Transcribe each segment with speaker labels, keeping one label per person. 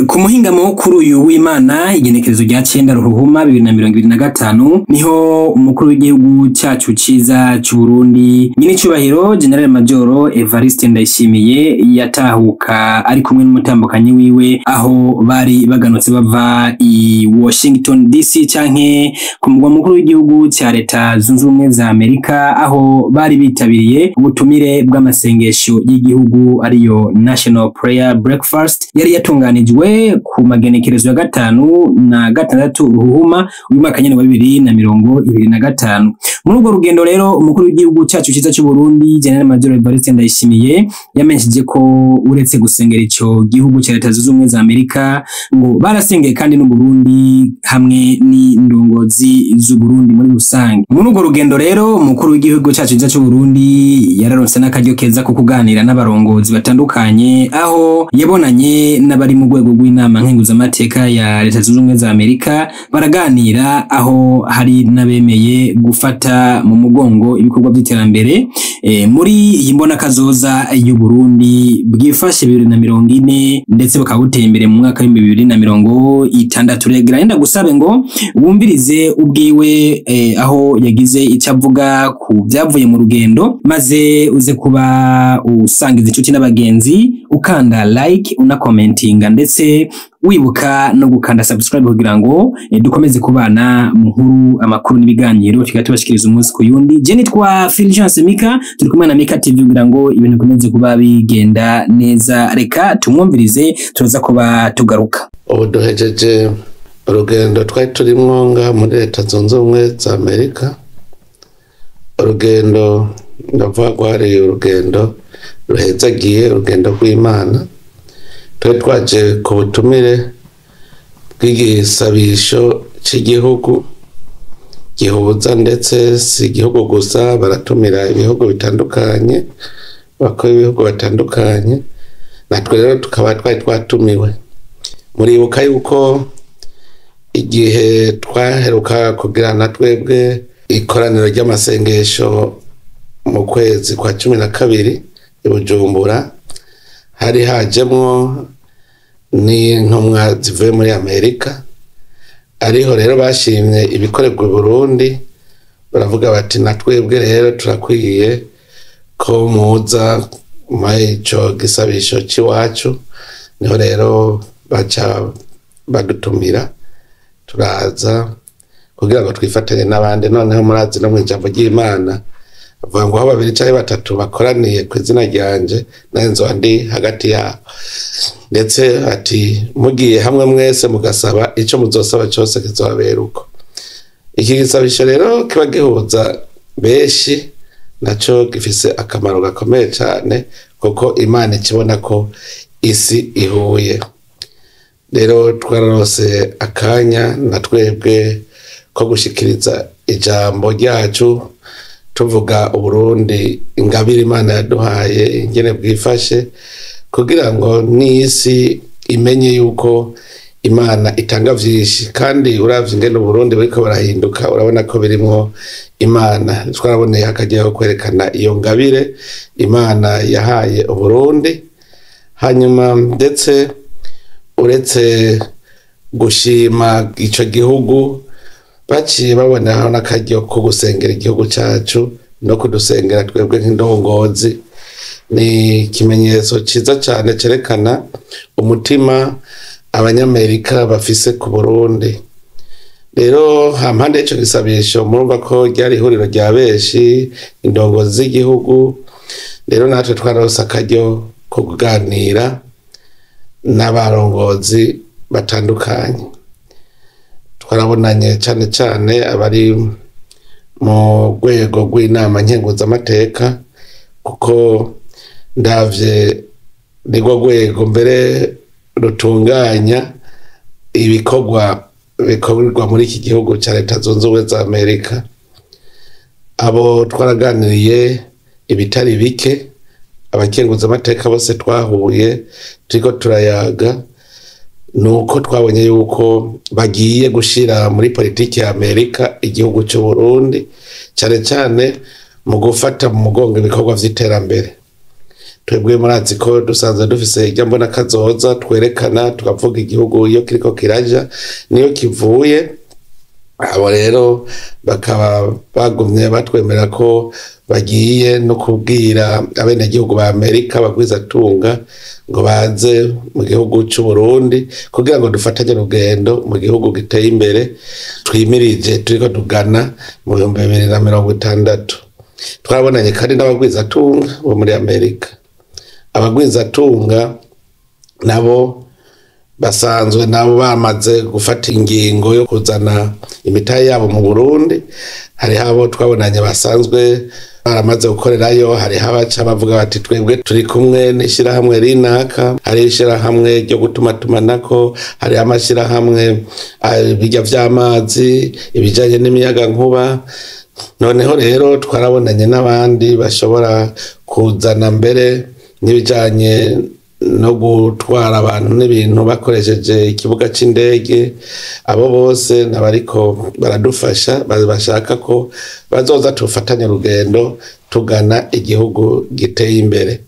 Speaker 1: Ku muhingamo kuri uyu w'Imana igenekerezo rya 9 Ruhuhuma 2025 niho umukuru w'igihugu cyacu ciza cy'u Burundi nyine cyubahiro General Major Evariste Ndayishimiye yatahuka ari kumwe n'umutambukanyi wiwe aho bari baganutse bava i Washington DC canke ku mugwa mukuru w'igihugu cya leta zunze ubumwe za Amerika aho bari bitabiriye ubutumire bw'amasengesho y'igihugu ariyo National Prayer Breakfast yari yatunganijwe ku magenekerezo ya 5 na 6 Ruhuhuma uyu mwaka nyene wa 2025. Muri urwo rugendo rero umukuru w'igihugu cyacu ciza cy'u Burundi General Major Evariste Ndayishimiye yamenyesheje ko uretse gusengera ico gihugu cya leta zunze ubumwe za Amerika ngo barasengeye kandi n'u Burundi hamwe n'indongozi z'u Burundi muri rusange. Muri urwo rugendo rero umukuru w'igihugu cyacu ciza cy'u Burundi yararonse n'akaryo keza ko kuganira n'abarongozi batandukanye aho yabonanye n'abari mu rwego rw'inama nkenguzamateka ya leta zunze ubumwe za Amerika baraganira aho hari n'abemeye gufata mu mugongo ibikorwa by'iterambere muri iyi mbona kazoza y'u Burundi bwifashe 2040 ndetse bakabuteye imbere mu mwaka wa 2060. Regera yenda gusabe ngo wumvirize ubwiwe aho yagize icyo avuga ku byavuye mu rugendo maze uze kuba usangiza inshuti n'abagenzi ukanda like una commentinga ndetse wibuka no gukanda subscribe kugira ngo dukomeze kubana mu nkuru amakuru n'ibiganiro tugatubashikiriza umunsi ku yundi. Je nitwa Fulgence Mika turi kumwe na Mika TV kugira ngo ibintu bikomeze kuba bigenda neza. Reka tumwumvirize turaza kuba tugaruka.
Speaker 2: Ubu duhejeje urugendo twari turimwo nga muri leta zunze ubumwe za Amerika. Urugendo ndavuga ko hari urugendo ruhezagiye urugendo rw'Imana. Twari twaje ku butumire bw'igisabisho cy'igihugu gihuza ndetse si igihugu gusa baratumira ibihugu bitandukanye bakora ibihugu batandukanye natwe rero tukaba twari twatumiwe. Muribuka yuko igihe twaheruka kugirana twebwe ikoraniro ry'amasengesho mu kwezi kwa 12 i Bujumbura hari hajemwo n'intumwa zivuye muri Amerika ariho rero bashimye ibikorerwa i Burundi baravuga bati natwebwe rero turakwiye ko muza muri ico gisabisho cy'iwacu. Niho rero baca badutumira turaza kugira ngo twifatanye n'abandi. Noneho murazi no mu ijambo ry'Imana avuga ngo aho babiri cyangwa batatu bakoraniye ku izina ryanje nanzo andi hagati yabo, ndetse ati mugiye hamwe mwese mugasaba ico muzosaba cyose kizobabera uko. Iki gisabisho rero kiba gihuza benshi naco gifise akamaro gakomeye cyane kuko Imana ikibona ko isi ihuye. Rero twararose akanya natwebwe ko gushikiriza ijambo ryacu tuvuga Uburundi ingabire Imana yaduhaye ingene bwifashe kugira ngo n'isi imenye yuko Imana itanga vyinshi kandi uravye ingene Uburundi buriko barahinduka urabona ko birimwo Imana. Twaraboneye akajyaho kwerekana iyo ngabire Imana yahaye Uburundi. Hanyuma ndetse uretse gushima ico gihugu baciye babonaho n'akaryo ko gusengera igihugu cyacu no kudusengera twebwe nk'indongozi. Ni ikimenyetso ciza cyane cerekana umutima abanyamerika bafise ku Burundi. Rero hampande y'ico gisabisho murumva ko ryari ihuriro rya benshi indongozi z'igihugu. Rero natwe twarose akaryo ko kuganira n'abarongozi batandukanye. Twarabonanye cyane cyane abari mu rwego rw'inama nkenguzamateka kuko ndavye nirwo rwego mbere rutunganya ibikorwa bikorerwa muri iki gihugu cya leta zunze ubumwe za Amerika. Abo twaraganiriye ibitari bike, abakenguzamateka bose twahuye turiko turayaga nuko twabonye yuko bagiye gushira muri politiki ya Amerika igihugu cy'u Burundi cyane cyane mu gufata mu mugongo ibikorwa vy'iterambere. twebwe murazi ko dusanzwe dufise irya mbona kazoza twerekana tukavuga igihugu iyo kiriko kiraja niyo kivuye. Abo rero bakaba bagumye batwemera ko bagiye no kubwira abenegihugu ba Amerika bagwizatunga ngo baze mu gihugu cy'u Burundi kugira ngo dufatanye urugendo mu gihugu giteye imbere twimirije turiko tugana mu 2060. Twabonanye kandi n'abagwizatunga bo muri Amerika. Abagwizatunga nabo basanzwe nabo bamaze gufata ingingo yo kuzana imitahe yabo mu Burundi. Hari abo twabonanye basanzwe baramaze gukorerayo, hari abaca bavuga bati twebwe turi kumwe n'ishirahamwe rinaka, hari ishirahamwe ryo gutumatumanako, hari amashirahamwe bijya vy'amazi, ibijanye n'imiyaga nkuba. Noneho rero twarabonanye n'abandi bashobora kuzana mbere n'ibijanye no gutwara abantu n'ibintu bakoresheje ikibuga c'indege. Abo bose nabariko baradufasha, bashaka ko bazoza tufatanya urugendo tugana igihugu giteye imbere.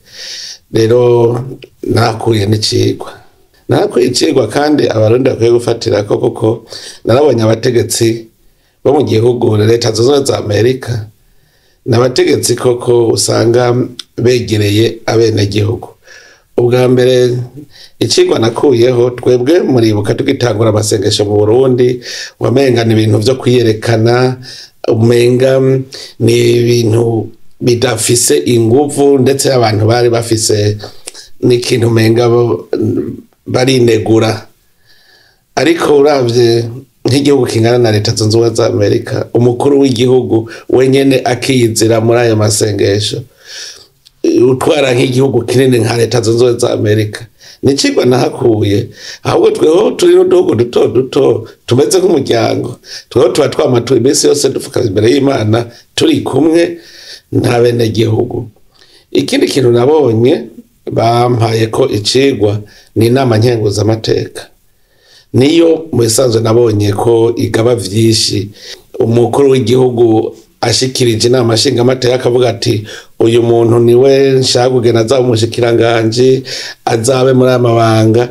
Speaker 2: Rero nakuye n'icigwa kandi abarundi bakwiye gufatira ko kuko narabonye abategetsi bo mu gihugu leta zunze ubumwe za Amerika n'abategetsi koko usanga begereye abenegihugu. Ubwa mbere icigwa nakuyeho, twebwe muribuka tugitangura amasengesho mu Burundi wamenga ni ibintu vyo kwiyerekana, umenga ni ibintu bidafise inguvu, ndetse abantu bari bafise n'ikintu umenga barinegura. Ariko uravye nk'igihugu kingana na leta zunze ubumwe za Amerika, umukuru w'igihugu wenyene akiyizira muri ayo masengesho, utwara nk'igihugu kinini nka leta zunze ubumwe za Amerika. Nicigwa nahakuye, ahubwo tweho turi n'uduhugu duto duto tumeze nk'umuryango, tweho tuba twamatuye iminsi yose dupfuka imbere y'Imana turi kumwe n'abenegihugu. Ikindi kintu nabonye bampaye ko icigwa ni inama nkenguzamateka, niyo mu bisanzwe nabonye ko igaba vyinshi. Umukuru w'igihugu ashikirije inama nshingamateka akavuga ati uyu muntu niwe nshaka kugena azaba umushikiranganje, azabe muri amabanga.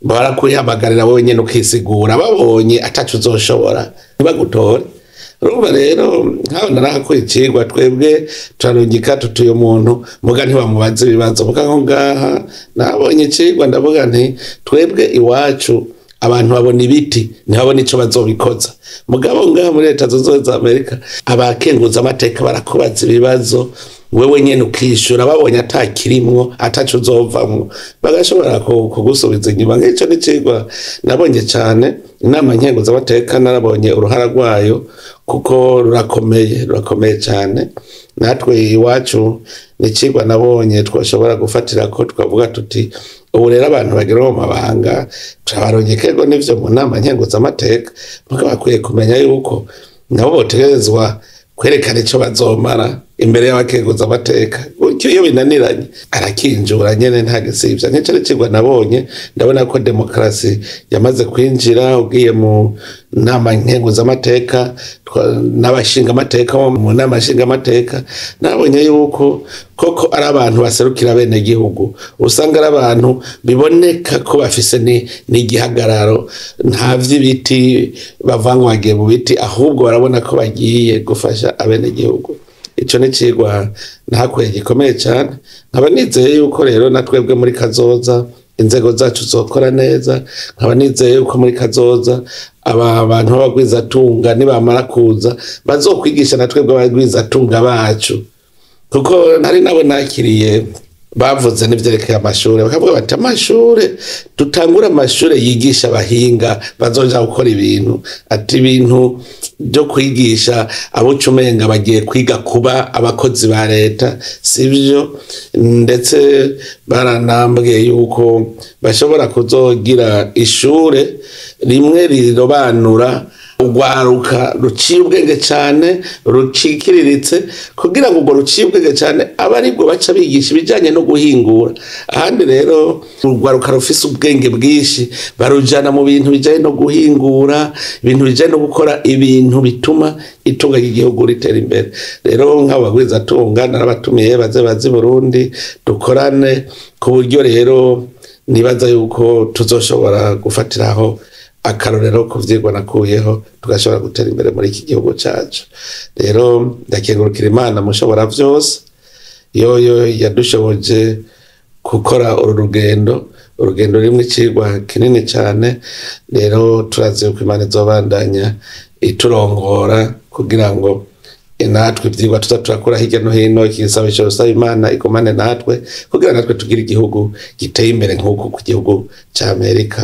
Speaker 2: Barakuyihamagarira wowe nyene ukisigura, babonye atacu uzoshobora ntibagutore. Urumva rero nkaho narahakuye icigwa, twebwe turarungika tutuye umuntu muga ntibamubaze ibibazo. Muga nko ngaha nabonye icigwa ndavuga nti twebwe iwacu abantu babona ibiti ntibabona ico bazobikoza. Mugabo ngaha muri leta zunze ubumwe za Amerika abakenguza amateka barakubaza ibibazo, wewe nyene ukishura, babonye atakirimwo atacu uzovamwo bagashobora kugusubiza inyuma. Nk'ico n'icigwa nabonye cane. Inama nkenguza amateka narabonye uruhara rwayo kuko rurakomeye cane. Natwe iwacu n'icigwa nabonye twashobora gufatira ko twavuga tuti ubu rero abantu bagira mu mabanga turabarongekego n'ivyo mu nama nkenguza amateka, muga bakwiye kumenya yuko nabo botegerezwa kwerekana ico bazomara imbere y'abakenguza amateka. Gutyo iyo binaniranye arakinjura nyene ntagisivya. Nk'ico n'icigwa nabonye, ndabona ko demokarasi yamaze kwinjira. Ugiye mu nama nkenguza amateka n'abashinga amateka mu nama nshinga amateka, nabonye yuko koko ari abantu baserukira bene gihugu, usanga ari abantu biboneka ko bafise n'igihagararo, nta vy'ibiti bavanga bagiye mu biti, ahubwo barabona ko bagiye gufasha abene gihugu. Ico n'icigwa nahakuye gikomeye cane. Nkaba nizeye yuko rero natwebwe muri kazoza inzego zacu zokora neza. Nkaba nizeye yuko muri kazoza aba bantu b'abagwizatunga nibamara kuza bazokwigisha natwebwe abagwizatunga bacu, kuko nari nabo nakiriye bavuze n'ivyerekeye amashure, bakavuga bati amashure dutangura amashure yigisha abahinga bazoja gukora ibintu, ati ibintu byo kwigisha abo cumenga bagiye kwiga kuba abakozi ba leta sivyo. Ndetse baranambwiye yuko bashobora kuzogira ishure rimwe rirobanura urwaruka ruciye ubwenge cyane rucikiriritse kugira ngo urwo ruciye ubwenge cyane aba aribwo baca bigisha ibijyanye no guhingura. Ahandi rero urwaruka rufise ubwenge bwinshi barujana mu bintu bijyanye no guhingura, ibintu bijyanye no gukora ibintu bituma itunga ry'igihugu ritera imbere. Rero nk'abagwizatunga narabatumiye baze Burundi dukorane ku buryo rero nibaza yuko tuzoshobora gufatiraho akarorero ku vyigwa nakuyeho tugashobora gutera imbere muri iki gihugu cyacu. Rero ndakengurukira Imana mushobora vyose yoyo yadushoboje gukora urugendo rimwe icigwa kinini cyane. Rero turazi ko Imana izobandanya iturongora kugira ngo natwe ivyigwa turakora hirya no hino, igisabisho rusaba Imana igumane natwe kugira natwe tugire igihugu giteye imbere nk'uko ku gihugu cya Amerika.